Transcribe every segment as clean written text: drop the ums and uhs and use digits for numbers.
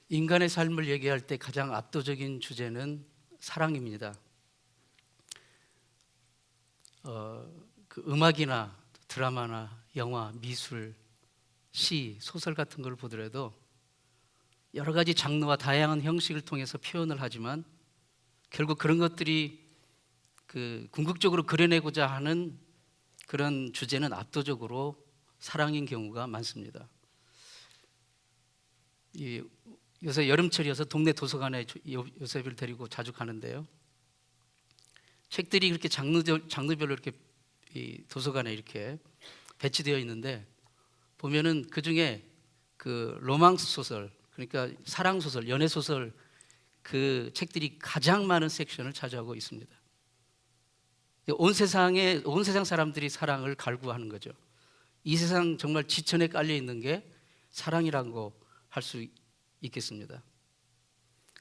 인간의 삶을 얘기할 때 가장 압도적인 주제는 사랑입니다. 그 음악이나 드라마나 영화, 미술, 시, 소설 같은 걸 보더라도 여러 가지 장르와 다양한 형식을 통해서 표현을 하지만 결국 그런 것들이 궁극적으로 그려내고자 하는 그런 주제는 압도적으로 사랑인 경우가 많습니다. 요새 여름철이어서 동네 도서관에 요셉을 데리고 자주 가는데요. 책들이 그렇게 장르별로 이렇게 도서관에 이렇게 배치되어 있는데 보면은 그 중에 그 로망스 소설, 그러니까 사랑 소설, 연애 소설 그 책들이 가장 많은 섹션을 차지하고 있습니다. 온 세상 사람들이 사랑을 갈구하는 거죠. 이 세상 정말 지천에 깔려 있는 게 사랑이라고 할 수 있겠습니다.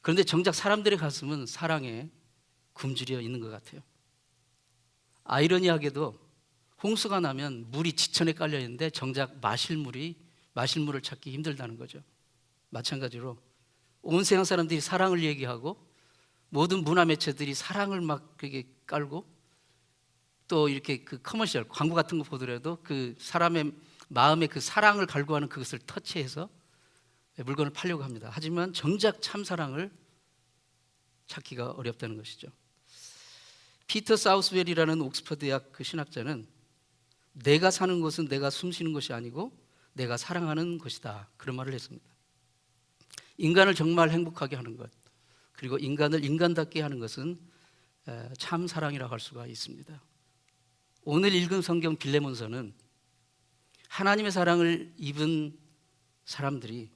그런데 정작 사람들의 가슴은 사랑에 굶주려 있는 것 같아요. 아이러니하게도 홍수가 나면 물이 지천에 깔려 있는데 정작 마실 물을 찾기 힘들다는 거죠. 마찬가지로 온 세상 사람들이 사랑을 얘기하고 모든 문화 매체들이 사랑을 막 그게 깔고 또 이렇게 그 커머셜 광고 같은 거 보더라도 그 사람의 마음에 그 사랑을 갈구하는 그것을 터치해서 물건을 팔려고 합니다. 하지만 정작 참 사랑을 찾기가 어렵다는 것이죠. 피터 사우스웰이라는 옥스퍼드 대학 그 신학자는 내가 사는 것은 내가 숨쉬는 것이 아니고 내가 사랑하는 것이다, 그런 말을 했습니다. 인간을 정말 행복하게 하는 것, 그리고 인간을 인간답게 하는 것은 참 사랑이라고 할 수가 있습니다. 오늘 읽은 성경 빌레몬서는 하나님의 사랑을 입은 사람들이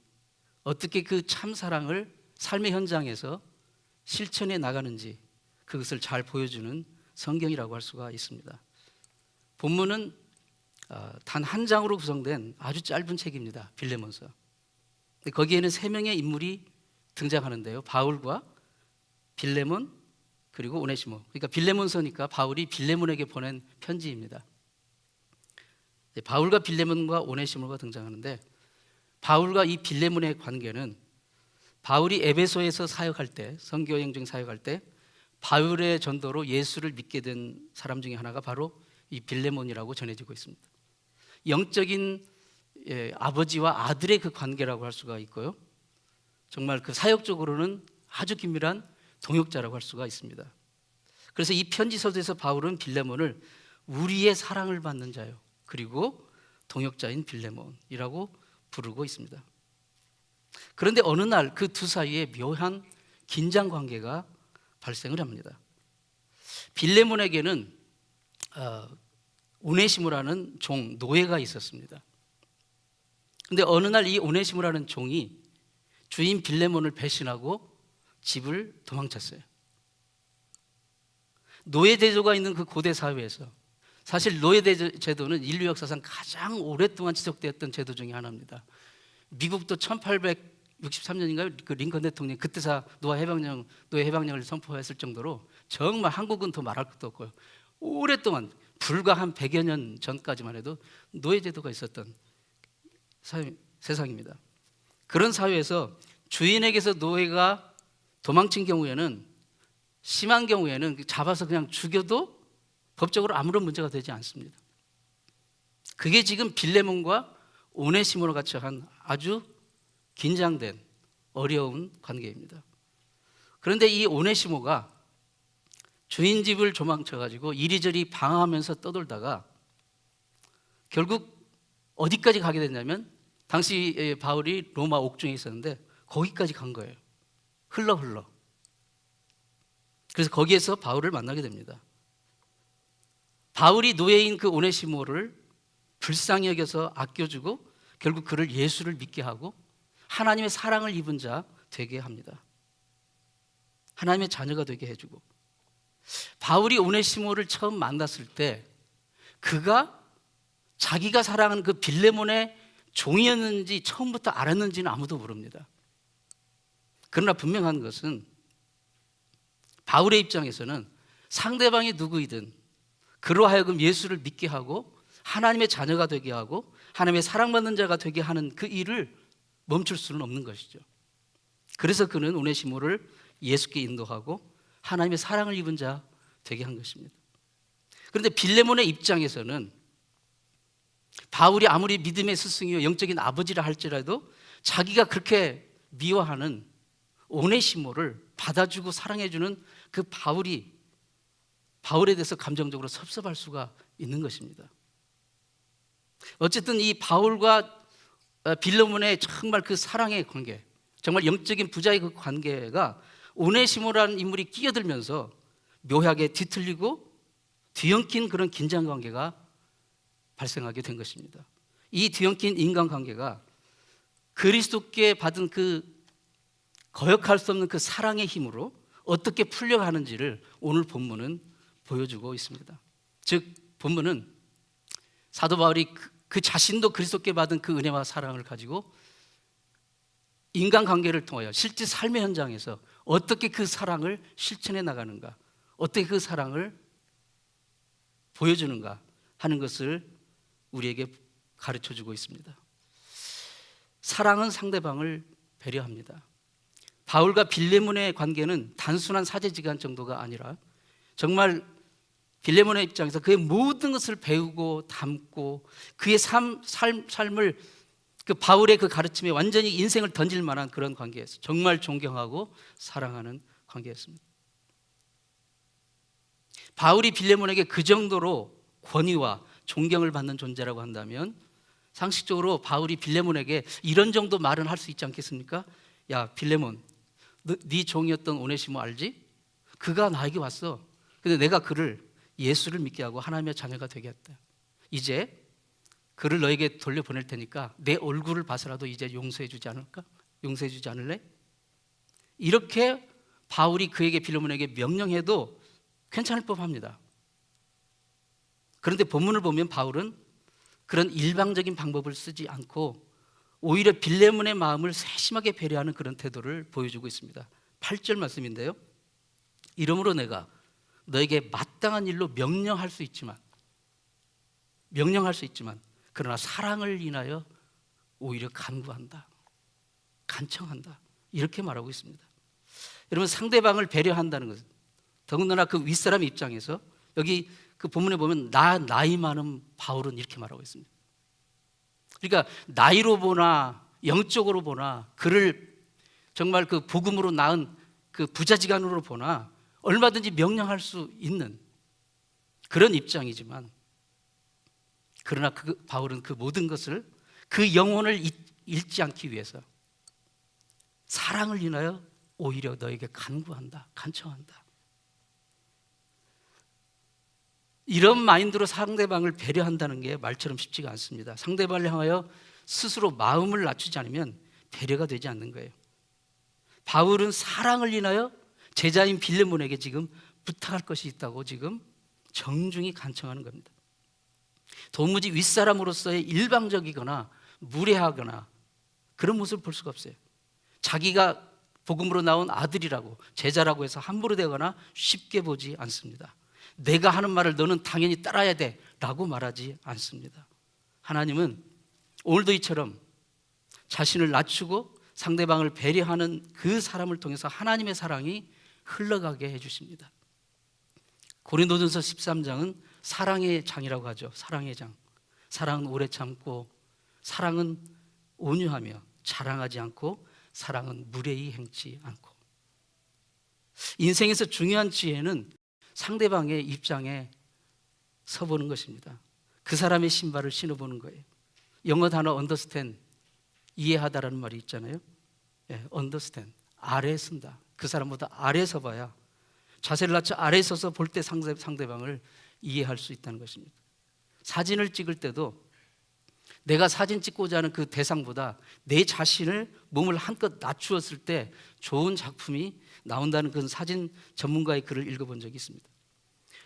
어떻게 그 참 사랑을 삶의 현장에서 실천해 나가는지 그것을 잘 보여주는 성경이라고 할 수가 있습니다. 본문은 단 한 장으로 구성된 아주 짧은 책입니다. 빌레몬서. 거기에는 3명의 인물이 등장하는데요. 바울과 빌레몬 그리고 오네시모. 그러니까 빌레몬서니까 바울이 빌레몬에게 보낸 편지입니다. 바울과 빌레몬과 오네시모가 등장하는데 바울과 이 빌레몬의 관계는 바울이 에베소에서 사역할 때, 선교여행 중 사역할 때 바울의 전도로 예수를 믿게 된 사람 중에 하나가 바로 이 빌레몬이라고 전해지고 있습니다. 영적인 아버지와 아들의 그 관계라고 할 수가 있고요. 정말 그 사역적으로는 아주 긴밀한 동역자라고 할 수가 있습니다. 그래서 이 편지서에서 바울은 빌레몬을 우리의 사랑을 받는 자요, 그리고 동역자인 빌레몬이라고 부르고 있습니다. 그런데 어느 날 그 두 사이에 묘한 긴장 관계가 발생을 합니다. 빌레몬에게는 오네시모라는 노예가 있었습니다. 그런데 어느 날 이 오네시모라는 종이 주인 빌레몬을 배신하고 집을 도망쳤어요. 노예 제도가 있는 그 고대 사회에서 사실 노예 제도는 인류 역사상 가장 오랫동안 지속되었던 제도 중에 하나입니다. 미국도 1863년인가요? 그 링컨 대통령이 그때사 노예 해방령을 선포했을 정도로 정말 한국은 더 말할 것도 없고요. 오랫동안 불과 한 100여 년 전까지만 해도 노예 제도가 있었던 세상입니다. 그런 사회에서 주인에게서 노예가 도망친 경우에는, 심한 경우에는 잡아서 그냥 죽여도 법적으로 아무런 문제가 되지 않습니다. 그게 지금 빌레몬과 오네시모를 같이 한 아주 긴장된 어려운 관계입니다. 그런데 이 오네시모가 주인 집을 도망쳐가지고 이리저리 방황하면서 떠돌다가 결국 어디까지 가게 됐냐면 당시 바울이 로마 옥중에 있었는데 거기까지 간 거예요. 흘러. 그래서 거기에서 바울을 만나게 됩니다. 바울이 노예인 그 오네시모를 불쌍히 여겨서 아껴주고 결국 그를 예수를 믿게 하고 하나님의 사랑을 입은 자 되게 합니다. 하나님의 자녀가 되게 해주고, 바울이 오네시모를 처음 만났을 때 그가 자기가 사랑하는 그 빌레몬의 종이었는지 처음부터 알았는지는 아무도 모릅니다. 그러나 분명한 것은 바울의 입장에서는 상대방이 누구이든 그로 하여금 예수를 믿게 하고 하나님의 자녀가 되게 하고 하나님의 사랑받는 자가 되게 하는 그 일을 멈출 수는 없는 것이죠. 그래서 그는 오네시모를 예수께 인도하고 하나님의 사랑을 입은 자 되게 한 것입니다. 그런데 빌레몬의 입장에서는 바울이 아무리 믿음의 스승이요 영적인 아버지라 할지라도 자기가 그렇게 미워하는 오네시모를 받아주고 사랑해주는 그 바울에 대해서 감정적으로 섭섭할 수가 있는 것입니다. 어쨌든 이 바울과 빌레몬의 정말 그 사랑의 관계, 정말 영적인 부자의 그 관계가 오네시모라는 인물이 끼어들면서 묘하게 뒤틀리고 뒤엉킨 그런 긴장관계가 발생하게 된 것입니다. 이 뒤엉킨 인간관계가 그리스도께 받은 그 거역할 수 없는 그 사랑의 힘으로 어떻게 풀려가는지를 오늘 본문은 보여주고 있습니다. 즉 본문은 사도 바울이 그 자신도 그리스도께 받은 그 은혜와 사랑을 가지고 인간관계를 통하여 실제 삶의 현장에서 어떻게 그 사랑을 실천해 나가는가, 어떻게 그 사랑을 보여주는가 하는 것을 우리에게 가르쳐주고 있습니다. 사랑은 상대방을 배려합니다. 바울과 빌레몬의 관계는 단순한 사제지간 정도가 아니라 정말 빌레몬의 입장에서 그의 모든 것을 배우고 담고 그의 삶을 그 바울의 그 가르침에 완전히 인생을 던질 만한 그런 관계였어요. 정말 존경하고 사랑하는 관계였습니다. 바울이 빌레몬에게 그 정도로 권위와 존경을 받는 존재라고 한다면 상식적으로 바울이 빌레몬에게 이런 정도 말은 할 수 있지 않겠습니까? 야 빌레몬, 네 종이었던 오네시모 알지? 그가 나에게 왔어. 근데 내가 그를 예수를 믿게 하고 하나님의 자녀가 되게 했다. 이제 그를 너에게 돌려보낼 테니까 내 얼굴을 봐서라도 이제 용서해 주지 않을까? 용서해 주지 않을래? 이렇게 바울이 그에게 빌레몬에게 명령해도 괜찮을 법합니다. 그런데 본문을 보면 바울은 그런 일방적인 방법을 쓰지 않고 오히려 빌레몬의 마음을 세심하게 배려하는 그런 태도를 보여주고 있습니다. 8절 말씀인데요. 이러므로 내가 너에게 마땅한 일로 명령할 수 있지만 그러나 사랑을 인하여 오히려 간구한다, 간청한다, 이렇게 말하고 있습니다. 여러분, 상대방을 배려한다는 것은 더군다나 그 윗사람 입장에서 여기 그 본문에 보면 나이 많은 바울은 이렇게 말하고 있습니다. 그러니까 나이로 보나 영적으로 보나 그를 정말 그 복음으로 낳은 그 부자지간으로 보나 얼마든지 명령할 수 있는 그런 입장이지만 그러나 바울은 그 모든 것을 그 영혼을 잃지 않기 위해서 사랑을 인하여 오히려 너에게 간구한다, 간청한다. 이런 마인드로 상대방을 배려한다는 게 말처럼 쉽지가 않습니다. 상대방을 향하여 스스로 마음을 낮추지 않으면 배려가 되지 않는 거예요. 바울은 사랑을 인하여 제자인 빌레몬에게 지금 부탁할 것이 있다고 지금 정중히 간청하는 겁니다. 도무지 윗사람으로서의 일방적이거나 무례하거나 그런 모습을 볼 수가 없어요. 자기가 복음으로 나온 아들이라고 제자라고 해서 함부로 되거나 쉽게 보지 않습니다. 내가 하는 말을 너는 당연히 따라야 돼 라고 말하지 않습니다. 하나님은 오늘도 이처럼 자신을 낮추고 상대방을 배려하는 그 사람을 통해서 하나님의 사랑이 흘러가게 해주십니다. 고린도전서 13장은 사랑의 장이라고 하죠. 사랑의 장. 사랑은 오래 참고, 사랑은 온유하며, 자랑하지 않고, 사랑은 무례히 행치 않고. 인생에서 중요한 지혜는 상대방의 입장에 서보는 것입니다. 그 사람의 신발을 신어보는 거예요. 영어 단어 understand, 이해하다라는 말이 있잖아요. understand, 아래에 쓴다. 그 사람보다 아래에 서봐야 자세를 낮춰 아래에 서서 볼 때 상대방을 이해할 수 있다는 것입니다. 사진을 찍을 때도 내가 사진 찍고자 하는 그 대상보다 내 자신을 몸을 한껏 낮추었을 때 좋은 작품이 나온다는 그런 사진 전문가의 글을 읽어본 적이 있습니다.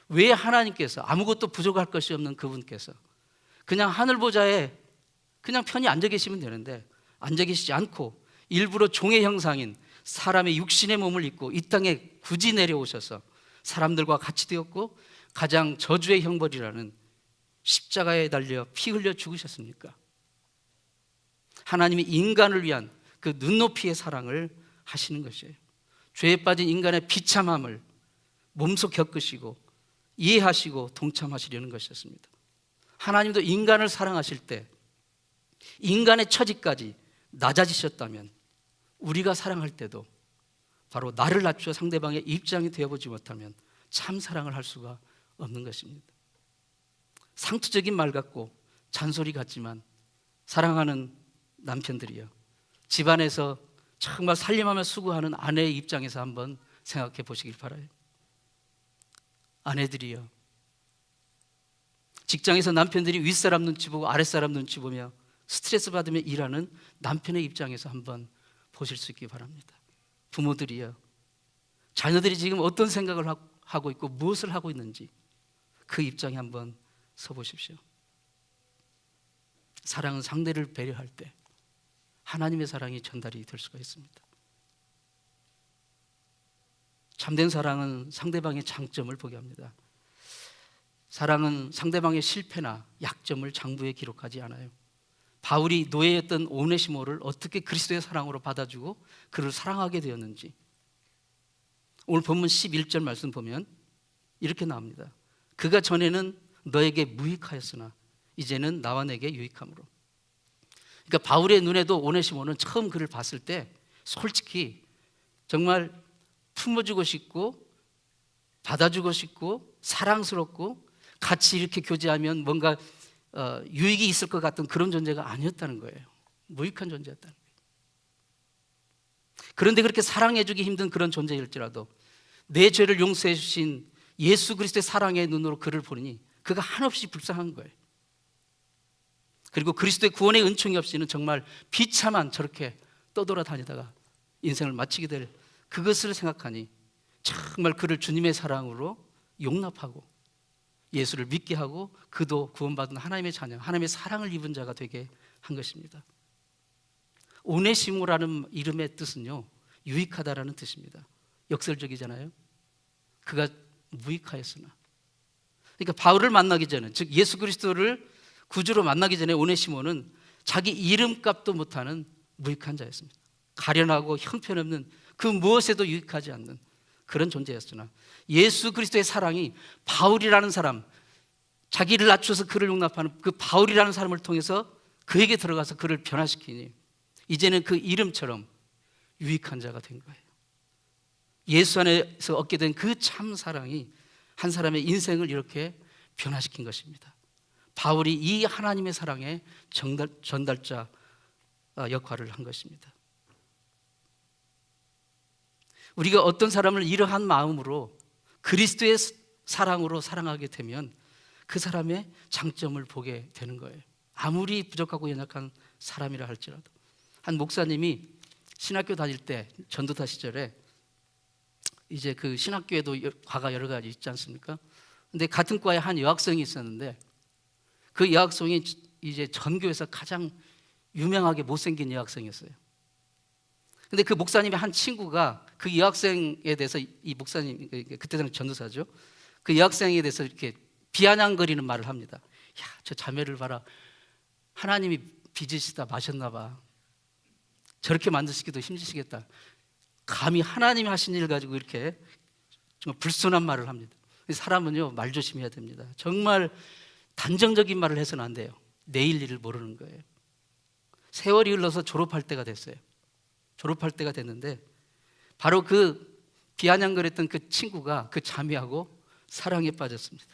왜 하나님께서 아무것도 부족할 것이 없는 그분께서 그냥 하늘 보좌에 그냥 편히 앉아 계시면 되는데 앉아 계시지 않고 일부러 종의 형상인 사람의 육신의 몸을 입고 이 땅에 굳이 내려오셔서 사람들과 같이 되었고 가장 저주의 형벌이라는 십자가에 달려 피 흘려 죽으셨습니까? 하나님이 인간을 위한 그 눈높이의 사랑을 하시는 것이에요. 죄에 빠진 인간의 비참함을 몸소 겪으시고 이해하시고 동참하시려는 것이었습니다. 하나님도 인간을 사랑하실 때 인간의 처지까지 낮아지셨다면 우리가 사랑할 때도 바로 나를 낮추어 상대방의 입장이 되어보지 못하면 참 사랑을 할 수가 없는 것입니다. 상투적인 말 같고 잔소리 같지만 사랑하는 남편들이요, 집안에서 정말 살림하며 수고하는 아내의 입장에서 한번 생각해 보시길 바라요. 아내들이요, 직장에서 남편들이 윗사람 눈치 보고 아랫사람 눈치 보며 스트레스 받으며 일하는 남편의 입장에서 한번 보실 수 있기 바랍니다. 부모들이요, 자녀들이 지금 어떤 생각을 하고 있고 무엇을 하고 있는지 그 입장에 한번 서보십시오. 사랑은 상대를 배려할 때 하나님의 사랑이 전달이 될 수가 있습니다. 참된 사랑은 상대방의 장점을 보게 합니다. 사랑은 상대방의 실패나 약점을 장부에 기록하지 않아요. 바울이 노예였던 오네시모를 어떻게 그리스도의 사랑으로 받아주고 그를 사랑하게 되었는지 오늘 본문 11절 말씀 보면 이렇게 나옵니다. 그가 전에는 너에게 무익하였으나 이제는 나와 내게 유익함으로. 그러니까 바울의 눈에도 오네시모는 처음 그를 봤을 때 솔직히 정말 품어주고 싶고 받아주고 싶고 사랑스럽고 같이 이렇게 교제하면 뭔가 유익이 있을 것 같은 그런 존재가 아니었다는 거예요. 무익한 존재였다는 거예요. 그런데 그렇게 사랑해주기 힘든 그런 존재일지라도 내 죄를 용서해 주신 예수 그리스도의 사랑의 눈으로 그를 보니 그가 한없이 불쌍한 거예요. 그리고 그리스도의 구원의 은총이 없이는 정말 비참한 저렇게 떠돌아다니다가 인생을 마치게 될 그것을 생각하니 정말 그를 주님의 사랑으로 용납하고 예수를 믿게 하고 그도 구원받은 하나님의 자녀, 하나님의 사랑을 입은 자가 되게 한 것입니다. 오네시모라는 이름의 뜻은요, 유익하다라는 뜻입니다. 역설적이잖아요. 그가 무익하였으나, 그러니까 바울을 만나기 전에, 즉 예수 그리스도를 구주로 만나기 전에 오네시모는 자기 이름값도 못하는 무익한 자였습니다. 가련하고 형편없는 그 무엇에도 유익하지 않는 그런 존재였으나 예수 그리스도의 사랑이 바울이라는 사람, 자기를 낮춰서 그를 용납하는 그 바울이라는 사람을 통해서 그에게 들어가서 그를 변화시키니 이제는 그 이름처럼 유익한 자가 된 거예요. 예수 안에서 얻게 된 그 참 사랑이 한 사람의 인생을 이렇게 변화시킨 것입니다. 바울이 이 하나님의 사랑의 전달자 역할을 한 것입니다. 우리가 어떤 사람을 이러한 마음으로 그리스도의 사랑으로 사랑하게 되면 그 사람의 장점을 보게 되는 거예요. 아무리 부족하고 연약한 사람이라 할지라도. 한 목사님이 신학교 다닐 때 전도사 시절에 이제 그 신학교에도 과가 여러 가지 있지 않습니까? 근데 같은 과에 한 여학생이 있었는데 그 여학생이 이제 전교에서 가장 유명하게 못생긴 여학생이었어요. 근데 그 목사님의 한 친구가 그 여학생에 대해서 이 목사님, 그때 당시 전도사죠, 그 여학생에 대해서 이렇게 비아냥거리는 말을 합니다. 야, 저 자매를 봐라. 하나님이 빚으시다 마셨나 봐. 저렇게 만드시기도 힘드시겠다. 감히 하나님이 하신 일 가지고 이렇게 정말 불손한 말을 합니다. 사람은요, 말 조심해야 됩니다. 정말 단정적인 말을 해서는 안 돼요. 내일 일을 모르는 거예요. 세월이 흘러서 졸업할 때가 됐어요. 졸업할 때가 됐는데 바로 그 비아냥거렸던 그 친구가 그 자매하고 사랑에 빠졌습니다.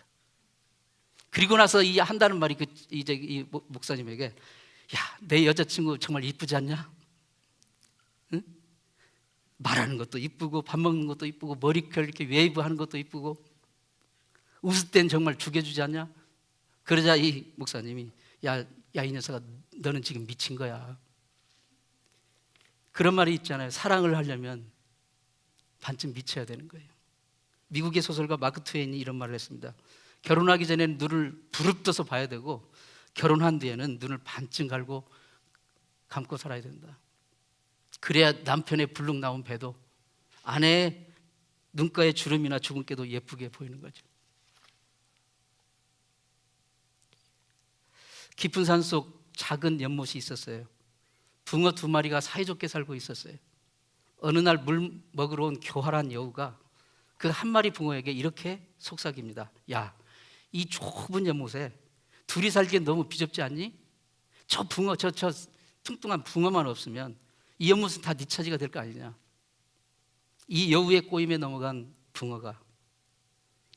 그리고 나서 이 한다는 말이 이제 이 목사님에게, 야, 내 여자친구 정말 이쁘지 않냐? 응? 말하는 것도 이쁘고 밥 먹는 것도 이쁘고 머리결 이렇게 웨이브하는 것도 이쁘고 웃을 땐 정말 죽여주지 않냐? 그러자 이 목사님이, 야, 이 녀석아, 너는 지금 미친 거야. 그런 말이 있잖아요. 사랑을 하려면 반쯤 미쳐야 되는 거예요. 미국의 소설가 마크 트웨인이 이런 말을 했습니다. 결혼하기 전에는 눈을 부릅떠서 봐야 되고 결혼한 뒤에는 눈을 반쯤 감고 살아야 된다. 그래야 남편의 불룩 나온 배도 아내의 눈가의 주름이나 주근깨도 예쁘게 보이는 거죠. 깊은 산속 작은 연못이 있었어요. 붕어 2마리가 사이좋게 살고 있었어요. 어느 날 물 먹으러 온 교활한 여우가 그 한 마리 붕어에게 이렇게 속삭입니다. 야, 이 좁은 연못에 둘이 살기엔 너무 비좁지 않니? 저 붕어, 저 뚱뚱한 붕어만 없으면 이 연못은 다 네 차지가 될 거 아니냐. 이 여우의 꼬임에 넘어간 붕어가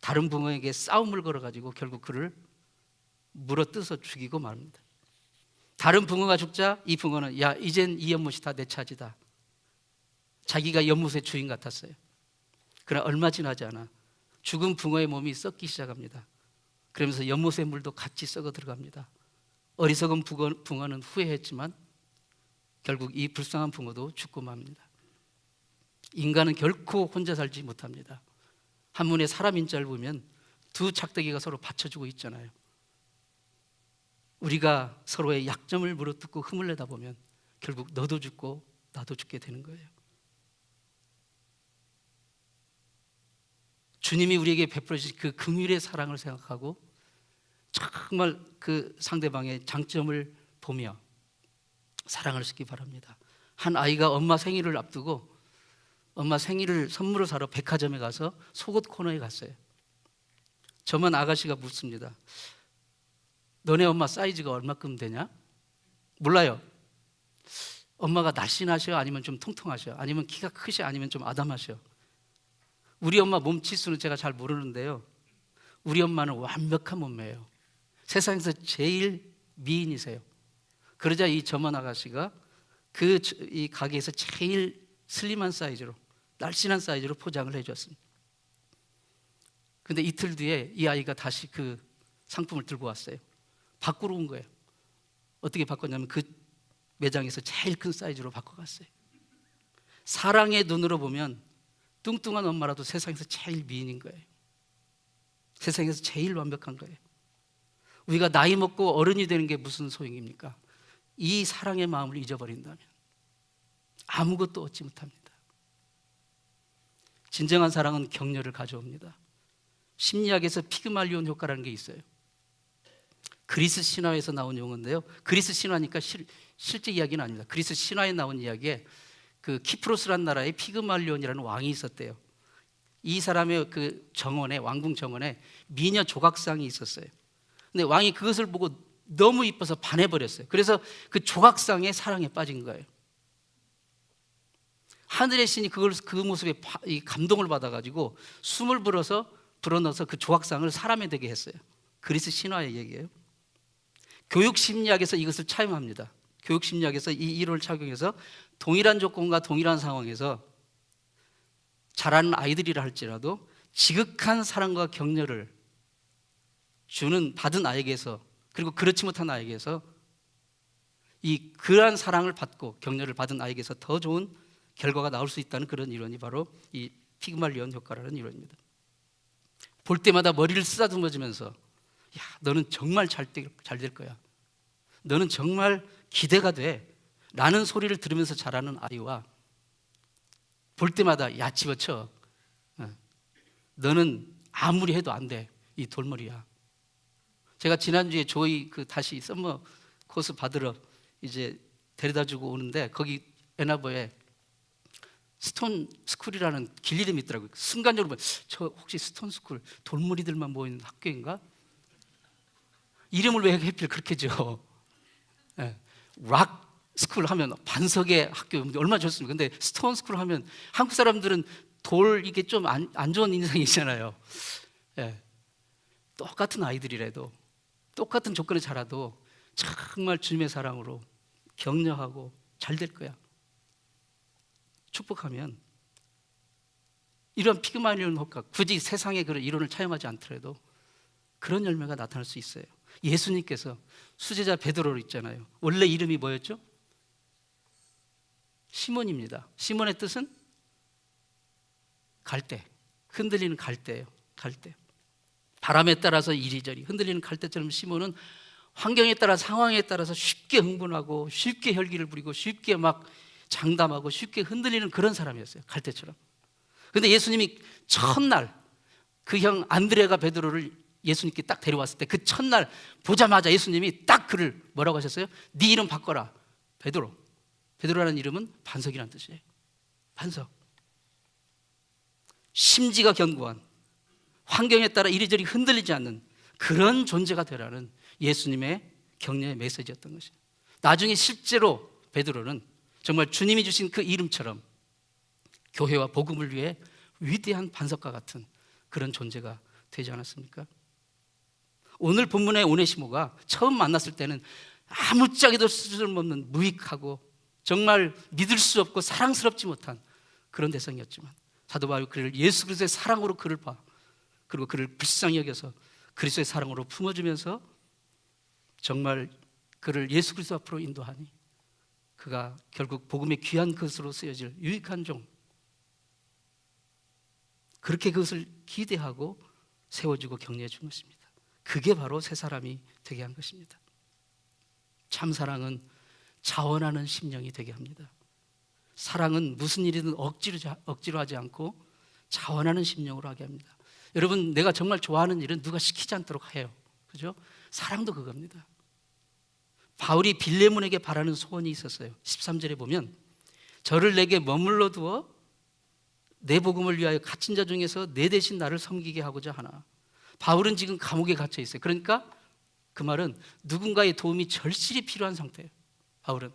다른 붕어에게 싸움을 걸어가지고 결국 그를 물어뜯어 죽이고 말합니다. 다른 붕어가 죽자 이 붕어는 야, 이젠 이 연못이 다 내 차지다. 자기가 연못의 주인 같았어요. 그러나 얼마 지나지 않아 죽은 붕어의 몸이 썩기 시작합니다. 그러면서 연못의 물도 같이 썩어 들어갑니다. 어리석은 붕어는 후회했지만 결국 이 불쌍한 붕어도 죽고 맙니다. 인간은 결코 혼자 살지 못합니다. 한문에 사람 인자를 보면 두 작대기가 서로 받쳐주고 있잖아요. 우리가 서로의 약점을 물어뜯고 흠을 내다 보면 결국 너도 죽고 나도 죽게 되는 거예요. 주님이 우리에게 베풀어 주신 그 긍휼의 사랑을 생각하고 정말 그 상대방의 장점을 보며 사랑할 수 있기 바랍니다. 한 아이가 엄마 생일을 앞두고 엄마 생일을 선물을 사러 백화점에 가서 속옷 코너에 갔어요. 저만 아가씨가 묻습니다. 너네 엄마 사이즈가 얼마큼 되냐? 몰라요. 엄마가 날씬하셔? 아니면 좀 통통하셔? 아니면 키가 크셔? 아니면 좀 아담하셔? 우리 엄마 몸치수는 제가 잘 모르는데요, 우리 엄마는 완벽한 몸매예요. 세상에서 제일 미인이세요. 그러자 이 점원 아가씨가 이 가게에서 제일 슬림한 사이즈로, 날씬한 사이즈로 포장을 해줬습니다. 근데 이틀 뒤에 이 아이가 다시 그 상품을 들고 왔어요. 바꾸러 온 거예요. 어떻게 바꿨냐면 그 매장에서 제일 큰 사이즈로 바꿔갔어요. 사랑의 눈으로 보면 뚱뚱한 엄마라도 세상에서 제일 미인인 거예요. 세상에서 제일 완벽한 거예요. 우리가 나이 먹고 어른이 되는 게 무슨 소용입니까? 이 사랑의 마음을 잊어버린다면 아무것도 얻지 못합니다. 진정한 사랑은 격려를 가져옵니다. 심리학에서 피그말리온 효과라는 게 있어요. 그리스 신화에서 나온 용어인데요, 그리스 신화니까 실제 이야기는 아닙니다. 그리스 신화에 나온 이야기에 그 키프로스라는 나라에 피그말리온이라는 왕이 있었대요. 이 사람의 그 정원에, 왕궁 정원에 미녀 조각상이 있었어요. 근데 왕이 그것을 보고 너무 이뻐서 반해버렸어요. 그래서 그 조각상의 사랑에 빠진 거예요. 하늘의 신이 그 모습에 감동을 받아가지고 숨을 불어넣어서 그 조각상을 사람이 되게 했어요. 그리스 신화의 얘기예요. 교육심리학에서 이것을 차용합니다. 교육심리학에서 이 이론을 착용해서 동일한 조건과 동일한 상황에서 자라는 아이들이라 할지라도 지극한 사랑과 격려를 받은 아이에게서, 그리고 그렇지 못한 아이에게서 그러한 사랑을 받고 격려를 받은 아이에게서 더 좋은 결과가 나올 수 있다는 그런 이론이 바로 이 피그말리온 효과라는 이론입니다. 볼 때마다 머리를 쓰다듬어주면서 야, 너는 정말 잘 될 거야. 너는 정말 기대가 돼. 라는 소리를 들으면서 자라는 아이와 볼 때마다 야, 집어쳐. 너는 아무리 해도 안 돼. 이 돌머리야. 제가 지난주에 조이 다시 썸머 코스 받으러 이제 데려다 주고 오는데 거기 애나버에 스톤 스쿨이라는 길 이름이 있더라고요. 순간적으로 저 혹시 스톤 스쿨 돌머리들만 모이는 학교인가? 이름을 왜 하필 그렇게 줘? 락 스쿨 하면 반석의 학교 얼마나 좋습니까? 근데 스톤 스쿨 하면 한국 사람들은 돌 이게 좀 안 좋은 인상이잖아요. 똑같은 아이들이라도 똑같은 조건에 자라도 정말 주님의 사랑으로 격려하고 잘 될 거야. 축복하면 이런 피그말리온 효과, 굳이 세상의 그런 이론을 차용하지 않더라도 그런 열매가 나타날 수 있어요. 예수님께서 수제자 베드로를 있잖아요. 원래 이름이 뭐였죠? 시몬입니다. 시몬의 뜻은 갈대, 흔들리는 갈대예요. 갈대. 바람에 따라서 이리저리 흔들리는 갈대처럼 시몬은 환경에 따라, 상황에 따라서 쉽게 흥분하고 쉽게 혈기를 부리고 쉽게 막 장담하고 쉽게 흔들리는 그런 사람이었어요. 갈대처럼. 그런데 예수님이 첫날 그 형 안드레가 베드로를 예수님께 딱 데려왔을 때 그 첫날 보자마자 예수님이 딱 그를 뭐라고 하셨어요? 네 이름 바꿔라. 베드로. 베드로라는 이름은 반석이라는 뜻이에요. 반석. 심지가 견고한, 환경에 따라 이리저리 흔들리지 않는 그런 존재가 되라는 예수님의 격려의 메시지였던 것이에요. 나중에 실제로 베드로는 정말 주님이 주신 그 이름처럼 교회와 복음을 위해 위대한 반석과 같은 그런 존재가 되지 않았습니까? 오늘 본문의 오네시모가 처음 만났을 때는 아무짝에도 쓸모없는 무익하고 정말 믿을 수 없고 사랑스럽지 못한 그런 대상이었지만 사도 바울이 그를 예수 그리스도의 사랑으로 그를 봐, 그리고 그를 불쌍히 여겨서 그리스도의 사랑으로 품어주면서 정말 그를 예수 그리스도 앞으로 인도하니 그가 결국 복음의 귀한 것으로 쓰여질 유익한 종, 그렇게 그것을 기대하고 세워주고 격려해 준 것입니다. 그게 바로 새 사람이 되게 한 것입니다. 참 사랑은 자원하는 심령이 되게 합니다. 사랑은 무슨 일이든 억지로 하지 않고 자원하는 심령으로 하게 합니다. 여러분, 내가 정말 좋아하는 일은 누가 시키지 않도록 해요. 그죠? 사랑도 그겁니다. 바울이 빌레몬에게 바라는 소원이 있었어요. 13절에 보면 저를 내게 머물러 두어 내 복음을 위하여 갇힌 자 중에서 내 대신 나를 섬기게 하고자 하나. 바울은 지금 감옥에 갇혀 있어요. 그러니까 그 말은 누군가의 도움이 절실히 필요한 상태예요. 바울은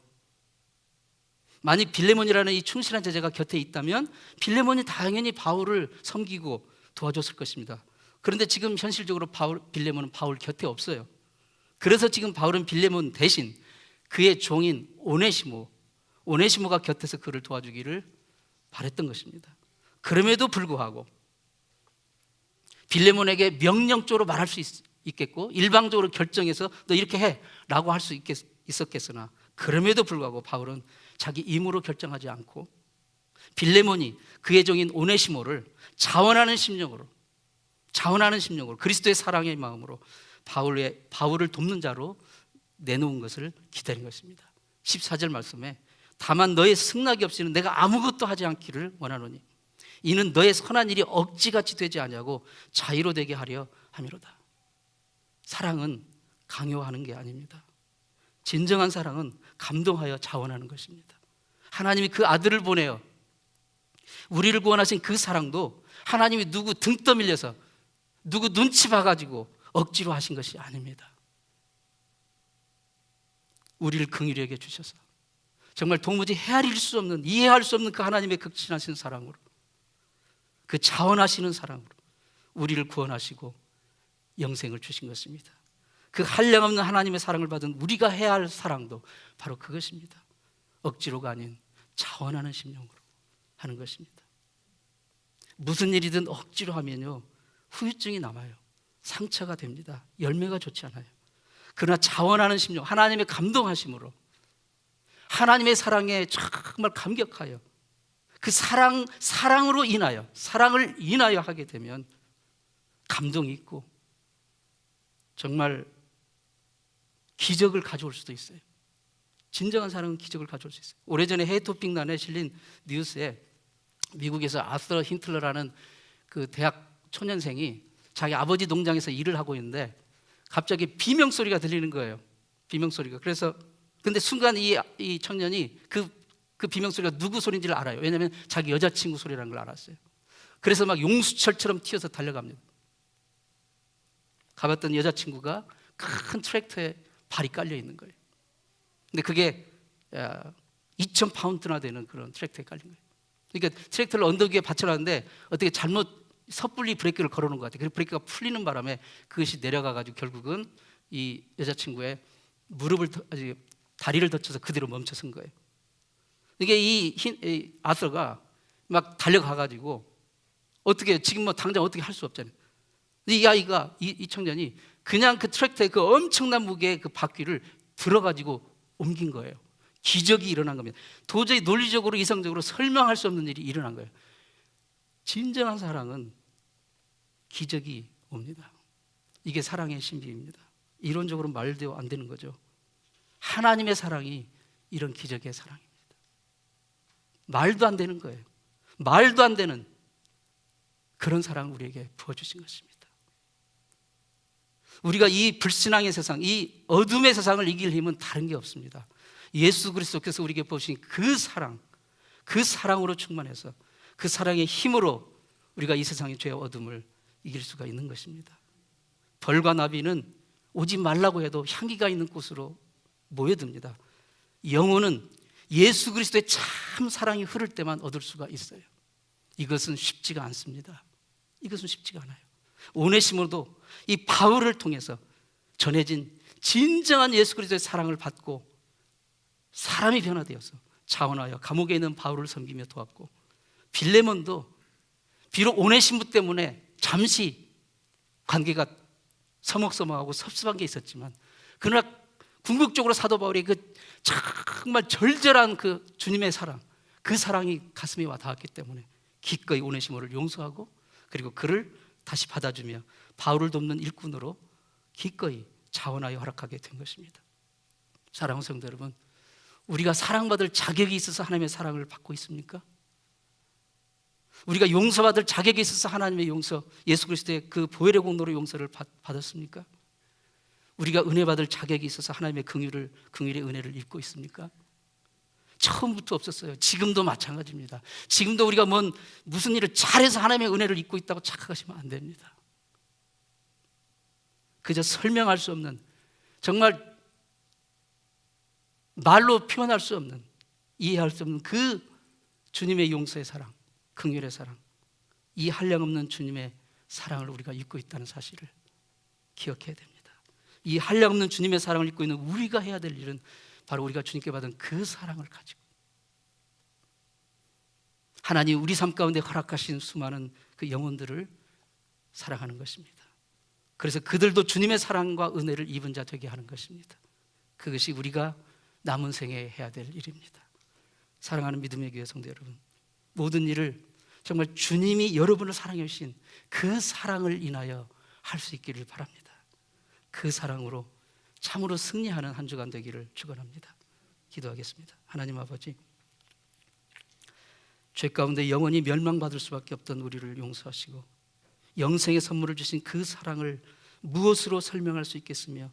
만약 빌레몬이라는 이 충실한 제자가 곁에 있다면 빌레몬이 당연히 바울을 섬기고 도와줬을 것입니다. 그런데 지금 현실적으로 빌레몬은 바울 곁에 없어요. 그래서 지금 바울은 빌레몬 대신 그의 종인 오네시모가 곁에서 그를 도와주기를 바랬던 것입니다. 그럼에도 불구하고 빌레몬에게 명령적으로 말할 수 있겠고 일방적으로 결정해서 너 이렇게 해 라고 할 수 있었겠으나 그럼에도 불구하고 바울은 자기 임으로 결정하지 않고 빌레몬이 그의 종인 오네시모를 자원하는 심령으로 그리스도의 사랑의 마음으로 바울을 돕는 자로 내놓은 것을 기다린 것입니다. 14절 말씀에 다만 너의 승낙이 없이는 내가 아무것도 하지 않기를 원하노니 이는 너의 선한 일이 억지같이 되지 아니하고 자유로 되게 하려 함이로다. 사랑은 강요하는 게 아닙니다. 진정한 사랑은 감동하여 자원하는 것입니다. 하나님이 그 아들을 보내어 우리를 구원하신 그 사랑도 하나님이 누구 등 떠밀려서 누구 눈치 봐가지고 억지로 하신 것이 아닙니다. 우리를 긍휼히 여겨 주셔서 정말 도무지 헤아릴 수 없는, 이해할 수 없는 그 하나님의 극진하신 사랑으로, 그 자원하시는 사랑으로 우리를 구원하시고 영생을 주신 것입니다. 그 한량없는 하나님의 사랑을 받은 우리가 해야 할 사랑도 바로 그것입니다. 억지로가 아닌 자원하는 심령으로 하는 것입니다. 무슨 일이든 억지로 하면요 후유증이 남아요. 상처가 됩니다. 열매가 좋지 않아요. 그러나 자원하는 심령, 하나님의 감동하심으로 하나님의 사랑에 정말 감격하여 그 사랑을 인하여 하게 되면 감동이 있고 정말 기적을 가져올 수도 있어요. 진정한 사랑은 기적을 가져올 수 있어요. 오래전에 헤이토핑란에 실린 뉴스에 미국에서 아서 힌틀러라는 그 대학 초년생이 자기 아버지 농장에서 일을 하고 있는데 갑자기 비명소리가 들리는 거예요. 비명소리가. 그래서 근데 순간 이 청년이 그 비명소리가 누구 소리인지를 알아요. 왜냐하면 자기 여자친구 소리라는 걸 알았어요. 그래서 막 용수철처럼 튀어서 달려갑니다. 가봤더니 여자친구가 큰 트랙터에 발이 깔려 있는 거예요. 근데 그게 2,000파운드나 되는 그런 트랙터에 깔린 거예요. 그러니까 트랙터를 언덕 위에 받쳐놨는데 어떻게 잘못 섣불리 브레이크를 걸어놓은 것 같아요. 그래서 브레이크가 풀리는 바람에 그것이 내려가가지고 결국은 이 여자친구의 다리를 덧쳐서 그대로 멈춰선 거예요. 이게 이 아서가 막 달려가가지고 어떻게 지금 뭐 당장 어떻게 할 수 없잖아요. 이 아이가 이 청년이 그냥 그 트랙터의 그 엄청난 무게의 그 바퀴를 들어가지고 옮긴 거예요. 기적이 일어난 겁니다. 도저히 논리적으로 이성적으로 설명할 수 없는 일이 일어난 거예요. 진정한 사랑은 기적이 옵니다. 이게 사랑의 신비입니다. 이론적으로 말도 안 되는 거죠. 하나님의 사랑이 이런 기적의 사랑입니다. 말도 안 되는 거예요. 말도 안 되는 그런 사랑을 우리에게 부어주신 것입니다. 우리가 이 불신앙의 세상, 이 어둠의 세상을 이길 힘은 다른 게 없습니다. 예수 그리스도께서 우리에게 부어주신 그 사랑, 그 사랑으로 충만해서 그 사랑의 힘으로 우리가 이 세상의 죄와 어둠을 이길 수가 있는 것입니다. 벌과 나비는 오지 말라고 해도 향기가 있는 곳으로 모여듭니다. 영혼은 예수 그리스도의 참 사랑이 흐를 때만 얻을 수가 있어요. 이것은 쉽지가 않습니다. 이것은 쉽지가 않아요. 오네시모도 이 바울을 통해서 전해진 진정한 예수 그리스도의 사랑을 받고 사람이 변화되어서 자원하여 감옥에 있는 바울을 섬기며 도왔고, 빌레몬도 비록 오네시모 때문에 잠시 관계가 서먹서먹하고 섭섭한 게 있었지만, 그러나 궁극적으로 사도 바울이 그 정말 절절한 그 주님의 사랑, 그 사랑이 가슴에 와 닿았기 때문에 기꺼이 오네시모를 용서하고, 그리고 그를 다시 받아주며 바울을 돕는 일꾼으로 기꺼이 자원하여 허락하게 된 것입니다. 사랑하는 성도 여러분, 우리가 사랑받을 자격이 있어서 하나님의 사랑을 받고 있습니까? 우리가 용서받을 자격이 있어서 하나님의 용서, 예수 그리스도의 그 보혈의 공로로 용서를 받았습니까? 우리가 은혜 받을 자격이 있어서 하나님의 긍휼의 은혜를 입고 있습니까? 처음부터 없었어요. 지금도 마찬가지입니다. 지금도 우리가 무슨 일을 잘해서 하나님의 은혜를 입고 있다고 착각하시면 안 됩니다. 그저 설명할 수 없는, 정말 말로 표현할 수 없는, 이해할 수 없는 그 주님의 용서의 사랑, 긍휼의 사랑, 이 한량없는 주님의 사랑을 우리가 입고 있다는 사실을 기억해야 됩니다. 이 한량없는 주님의 사랑을 입고 있는 우리가 해야 될 일은 바로 우리가 주님께 받은 그 사랑을 가지고 하나님 우리 삶 가운데 허락하신 수많은 그 영혼들을 사랑하는 것입니다. 그래서 그들도 주님의 사랑과 은혜를 입은 자 되게 하는 것입니다. 그것이 우리가 남은 생에 해야 될 일입니다. 사랑하는 믿음의 교회 성도 여러분, 모든 일을 정말 주님이 여러분을 사랑해 주신 그 사랑을 인하여 할 수 있기를 바랍니다. 그 사랑으로 참으로 승리하는 한 주간 되기를 축원합니다. 기도하겠습니다. 하나님 아버지, 죄 가운데 영원히 멸망받을 수밖에 없던 우리를 용서하시고 영생의 선물을 주신 그 사랑을 무엇으로 설명할 수 있겠으며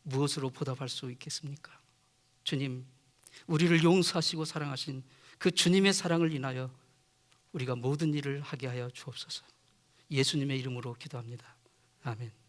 무엇으로 보답할 수 있겠습니까? 주님, 우리를 용서하시고 사랑하신 그 주님의 사랑을 인하여 우리가 모든 일을 하게 하여 주옵소서. 예수님의 이름으로 기도합니다. 아멘.